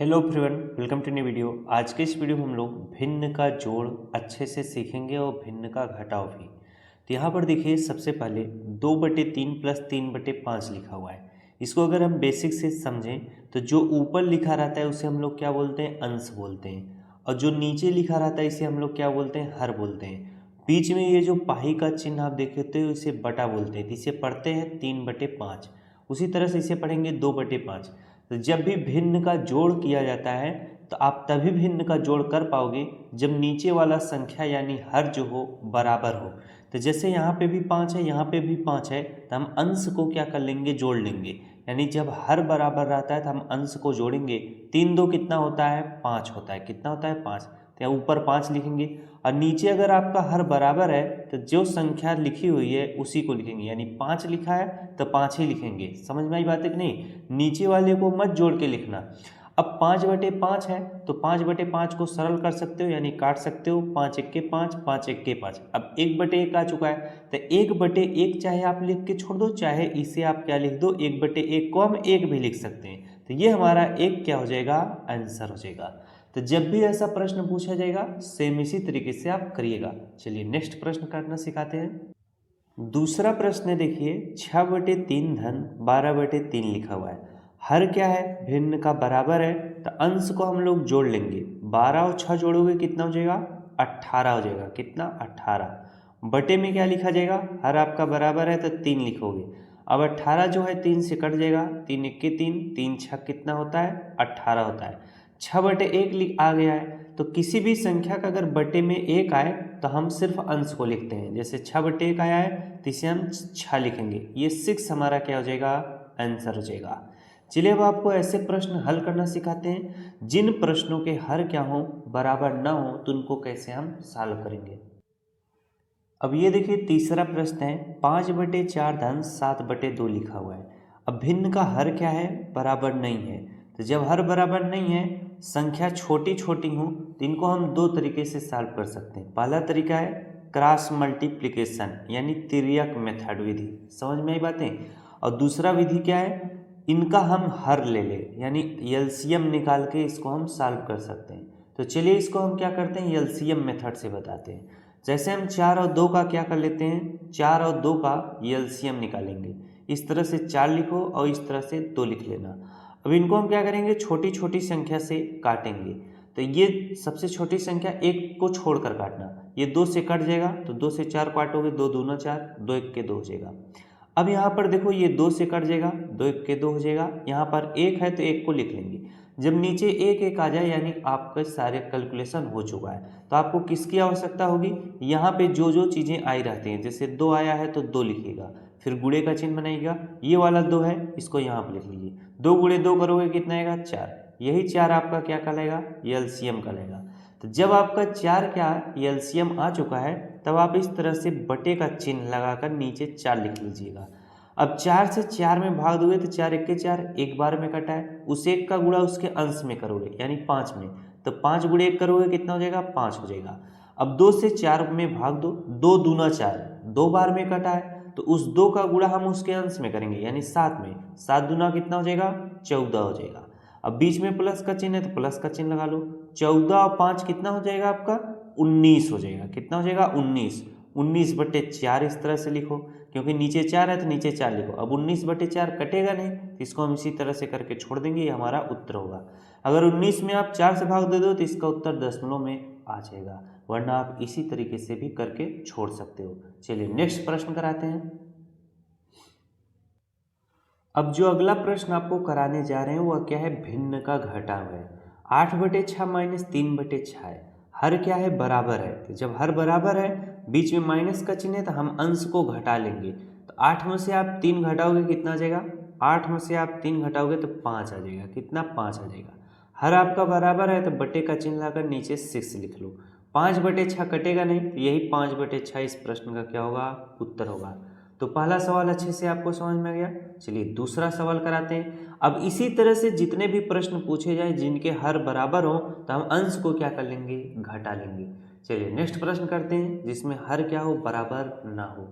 Hello everyone, welcome to new video. आज के इस वीडियो में हम लोग भिन्न का जोड़ अच्छे से सीखेंगे और भिन्न का घटाव भी। तो यहाँ पर देखिए, सबसे पहले 2/3 प्लस 3/5 लिखा हुआ है। इसको अगर हम बेसिक से समझें तो जो ऊपर लिखा रहता है उसे हम लोग क्या बोलते हैं, अंश बोलते हैं। और जो नीचे लिखा रहता है इसे हम लोग क्या बोलते हैं, हर बोलते हैं। बीच में ये जो पाही का चिन्ह आप देखते हो इसे बटा बोलते हैं। तो इसे पढ़ते हैं 3/5। उसी तरह से इसे पढ़ेंगे 2/5। तो जब भी भिन्न का जोड़ किया जाता है तो आप तभी भिन्न का जोड़ कर पाओगे जब नीचे वाला संख्या यानी हर जो हो बराबर हो। तो जैसे यहाँ पे भी 5 है, यहाँ पे भी 5 है, तो हम अंश को क्या कर लेंगे, जोड़ लेंगे। यानी जब हर बराबर रहता है तो हम अंश को जोड़ेंगे। 3 2 कितना होता है, 5 होता है। कितना होता है, 5। तो यहाँ ऊपर 5 लिखेंगे और नीचे अगर आपका हर बराबर है तो जो संख्या लिखी हुई है उसी को लिखेंगे। यानी 5 लिखा है तो 5 ही लिखेंगे। समझ में आई बात है कि नहीं? नीचे वाले को मत जोड़ के लिखना। अब 5/5 है तो 5/5 को सरल कर सकते हो, यानी काट सकते हो। 5 1 के 5, 5 1 के 5। अब 1/1 आ चुका है तो 1/1 चाहे आप लिख के छोड़ दो, चाहे इसे आप क्या लिख दो, 1/1 को हम 1 भी लिख सकते हैं। तो ये हमारा 1 क्या हो जाएगा, आंसर हो जाएगा। तो जब भी ऐसा प्रश्न पूछा जाएगा सेम इसी तरीके से आप करिएगा। चलिए नेक्स्ट प्रश्न करना सिखाते हैं। दूसरा प्रश्न है, देखिए 6/3 धन 12/3 लिखा हुआ है। हर क्या है, भिन्न का बराबर है तो अंश को हम लोग जोड़ लेंगे। 12 और 6 जोड़ोगे कितना हो जाएगा, 18 हो जाएगा। कितना, 18। बटे में क्या लिखा जाएगा, हर आपका बराबर है तो 3 लिखोगे। अब 18 जो है 3 से कट जाएगा। 3 1 के 3, 3 6 कितना होता है, 18 होता है। 6/1 लिख आ गया है तो किसी भी संख्या का अगर बटे में 1 आए तो हम सिर्फ अंश को लिखते हैं। जैसे 6/1 आया है तो इसे हम 6 लिखेंगे। ये 6 हमारा क्या हो जाएगा, आंसर हो जाएगा। चलिए अब आपको ऐसे प्रश्न हल करना सिखाते हैं जिन प्रश्नों के हर क्या हो, बराबर ना हो, तो उनको कैसे हम सॉल्व करेंगे। अब ये देखिए तीसरा प्रश्न है, 5/4 धन 7/2 लिखा हुआ है। अब भिन्न का हर क्या है, बराबर नहीं है। तो जब हर बराबर नहीं है, संख्या छोटी छोटी हो, तो इनको हम दो तरीके से सॉल्व कर सकते हैं। पहला तरीका है क्रॉस मल्टीप्लिकेशन यानी तिर्यक मेथड विधि। समझ में आई बातें? और दूसरा विधि क्या है, इनका हम हर ले ले यानी एलसीएम निकाल के इसको हम सॉल्व कर सकते हैं। तो चलिए इसको हम क्या करते हैं, एलसीएम मेथड से बताते हैं। जैसे हम 4 और 2 का क्या कर लेते हैं, 4 और 2 का एलसीएम निकालेंगे। इस तरह से 4 लिखो और इस तरह से 2 लिख लेना। अब इनको हम क्या करेंगे, छोटी छोटी संख्या से काटेंगे। तो ये सबसे छोटी संख्या 1 को छोड़कर काटना। ये 2 से कट जाएगा तो 2 से 4 काटोगे, 2 दूना 4, 2 1 के 2 हो जाएगा। अब यहाँ पर देखो ये 2 से कट जाएगा, 2 1 के 2 हो जाएगा। यहाँ पर 1 है तो 1 को लिख लेंगे। जब नीचे 1 1 आ जाए यानी आपका सारे कैलकुलेशन हो चुका है। तो आपको किसकी आवश्यकता होगी, यहाँ पे जो जो चीज़ें आई रहती हैं। जैसे 2 आया है तो 2 लिखिएगा, फिर गुणे का चिन्ह बनाइएगा। ये वाला 2 है, इसको यहाँ पर लिख लीजिए। 2 गुणे 2 करोगे कितना आएगा, 4। यही 4 आपका क्या कहलाएगा, एलसीएम कहलाएगा। तो जब आपका 4 क्या एलसीएम आ चुका है तब आप इस तरह से बटे का चिन्ह लगाकर नीचे 4 लिख लीजिएगा। अब 4 से 4 में भाग दोगे तो 4 1 के 4, एक बार में कटा है। उस 1 का गुणा उसके अंश में करोगे यानी 5 में, तो 5 गुणे 1 करोगे कितना हो जाएगा, 5 हो जाएगा। अब 2 से 4 में भाग दो, 2 दूना 4, दो बार में कटा है तो उस 2 का गुणा हम उसके अंश में करेंगे यानी 7 में। 7 दूना कितना हो जाएगा, 14 हो जाएगा। अब बीच में प्लस का चिन्ह है तो प्लस का चिन्ह लगा लो। 14 और 5 कितना हो जाएगा आपका, 19 हो जाएगा। कितना हो जाएगा, 19। 19/4 इस तरह से लिखो, क्योंकि नीचे 4 है तो नीचे 4 लिखो। अब 19/4 कटेगा नहीं तो इसको हम इसी तरह से करके छोड़ देंगे, ये हमारा उत्तर होगा। अगर 19 में आप 4 से भाग दे दो तो इसका उत्तर दशमलव में आ जाएगा, वरना आप इसी तरीके से भी करके छोड़ सकते हो। चलिए नेक्स्ट प्रश्न कराते हैं। अब जो अगला प्रश्न आपको कराने जा रहे हैं वह क्या है, भिन्न का घटाव है। 8/6 माइनस 3/6 है। हर क्या है, बराबर है। तो जब हर बराबर है, बीच में माइनस का चिन्ह है तो हम अंश को घटा लेंगे। तो 8 में से आप 3 घटाओगे कितना आ जाएगा, 8 में से आप 3 घटाओगे तो 5 आ जाएगा। कितना, 5 आ जाएगा। हर आपका बराबर है तो बटे का चिन्ह लाकर नीचे 6 लिख लो। 5/6 कटेगा नहीं तो यही 5/6 इस प्रश्न का क्या होगा, उत्तर होगा। तो पहला सवाल अच्छे से आपको समझ में आ गया। चलिए दूसरा सवाल कराते हैं। अब इसी तरह से जितने भी प्रश्न पूछे जाए जिनके हर बराबर हो तो हम अंश को क्या कर लेंगे, घटा लेंगे। चलिए नेक्स्ट प्रश्न करते हैं जिसमें हर क्या हो, बराबर ना हो।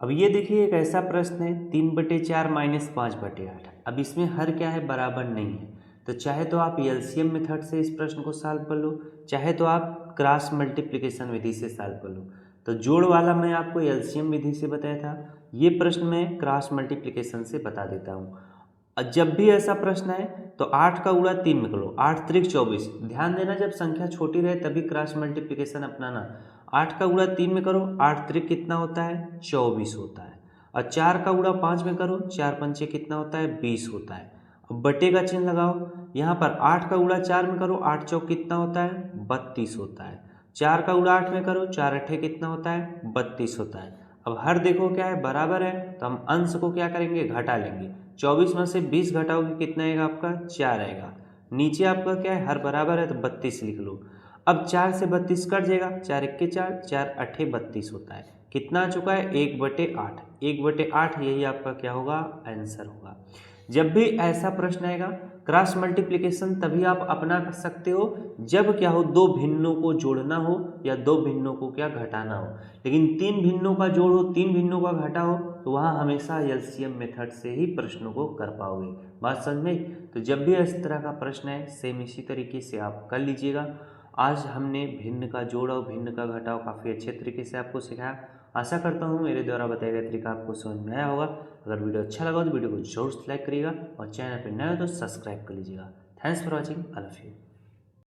अब ये देखिए एक ऐसा प्रश्न है, 3/4 माइनस 5/8। अब इसमें हर क्या है, बराबर नहीं है। तो चाहे तो आप एलसीएम मेथड से इस प्रश्न को सॉल्व कर लो, चाहे तो आप क्रॉस मल्टीप्लिकेशन विधि से सॉल्व कर लो। तो जोड़ वाला मैं आपको एलसीएम विधि से बताया था, ये प्रश्न मैं क्रॉस मल्टीप्लिकेशन से बता देता हूँ। जब भी ऐसा प्रश्न है तो 8 का गुणा 3 में करो, 8 त्रिक 24। ध्यान देना जब संख्या छोटी रहे तभी क्रॉस मल्टीप्लिकेशन अपनाना। 8 का गुणा 3 में करो, 8 त्रिक कितना होता है 24 होता है। और 4 का गुणा 5 में करो, 4 पंचे कितना होता है 20 होता है। अब बटे का चिन्ह लगाओ, यहाँ पर 8 का गुणा 4 में करो, 8 चौक कितना होता है 32 होता है। 4 का गुणा 8 में करो, 4 अठे कितना होता है 32 होता है। अब हर देखो क्या है बराबर है, तो हम अंश को क्या करेंगे घटा लेंगे। 24 में से 20 घटाओगे कितना आएगा आपका 4 आएगा। नीचे आपका क्या है हर बराबर है तो 32 लिख लो। अब 4 से 32 कट जाएगा, 4 एक के 4, 4 अठे 32 होता है। कितना आ चुका है 1/8, 1/8 यही आपका क्या होगा आंसर होगा। जब भी ऐसा प्रश्न आएगा क्रॉस मल्टीप्लिकेशन तभी आप अपना सकते हो जब क्या हो दो भिन्नों को जोड़ना हो या दो भिन्नों को क्या घटाना हो। लेकिन तीन भिन्नों का जोड़ हो, तीन भिन्नों का घटा हो तो वहाँ हमेशा एलसीएम मेथड से ही प्रश्नों को कर पाओगे। बात समझ में? तो जब भी इस तरह का प्रश्न है सेम इसी तरीके से आप कर लीजिएगा। आज हमने भिन्न का जोड़ और भिन्न का घटाव काफ़ी अच्छे तरीके से आपको सिखाया। आशा करता हूँ मेरे द्वारा बताया गया तरीका आपको समझ में आया होगा। अगर वीडियो अच्छा लगा तो वीडियो को जरूर लाइक करिएगा और चैनल पर नए हो तो सब्सक्राइब कर लीजिएगा। Thanks for watching. I love you.